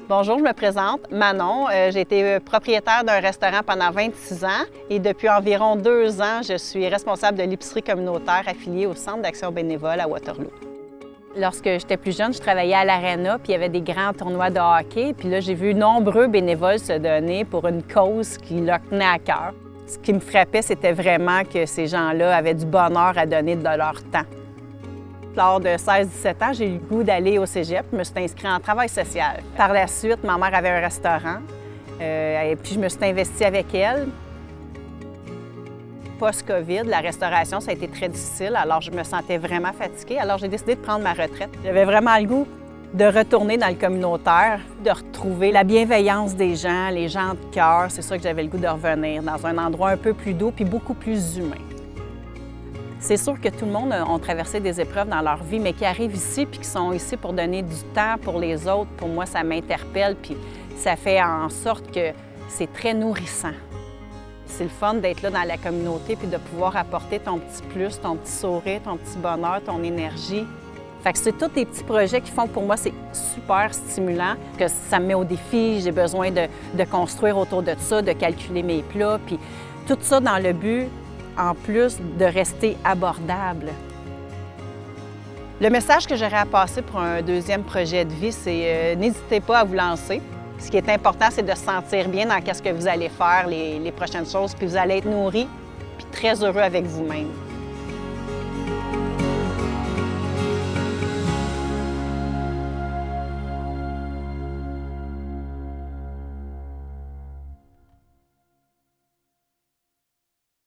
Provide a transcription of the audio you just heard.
Bonjour, je me présente, Manon. J'ai été propriétaire d'un restaurant pendant 26 ans et depuis environ 2 ans, je suis responsable de l'épicerie communautaire affiliée au Centre d'action bénévole à Waterloo. Lorsque j'étais plus jeune, je travaillais à l'Arena, puis il y avait des grands tournois de hockey. Puis là, j'ai vu nombreux bénévoles se donner pour une cause qui leur tenait à cœur. Ce qui me frappait, c'était vraiment que ces gens-là avaient du bonheur à donner de leur temps. Lors de 16-17 ans, j'ai eu le goût d'aller au cégep. Je me suis inscrite en travail social. Par la suite, ma mère avait un restaurant, et puis je me suis investie avec elle. Post-COVID, la restauration, ça a été très difficile, alors je me sentais vraiment fatiguée. Alors j'ai décidé de prendre ma retraite. J'avais vraiment le goût de retourner dans le communautaire, de retrouver la bienveillance des gens, les gens de cœur. C'est ça que j'avais le goût de revenir, dans un endroit un peu plus doux puis beaucoup plus humain. C'est sûr que tout le monde a traversé des épreuves dans leur vie, mais qui arrivent ici puis qui sont ici pour donner du temps pour les autres, pour moi, ça m'interpelle puis ça fait en sorte que c'est très nourrissant. C'est le fun d'être là dans la communauté puis de pouvoir apporter ton petit plus, ton petit sourire, ton petit bonheur, ton énergie. Fait que c'est tous des petits projets qui font que pour moi, c'est super stimulant, que ça me met au défi. J'ai besoin de construire autour de ça, de calculer mes plats, puis tout ça dans le but, en plus, de rester abordable. Le message que j'aurais à passer pour un deuxième projet de vie, c'est n'hésitez pas à vous lancer. Ce qui est important, c'est de se sentir bien dans ce que vous allez faire les prochaines choses, puis vous allez être nourri, puis très heureux avec vous-même.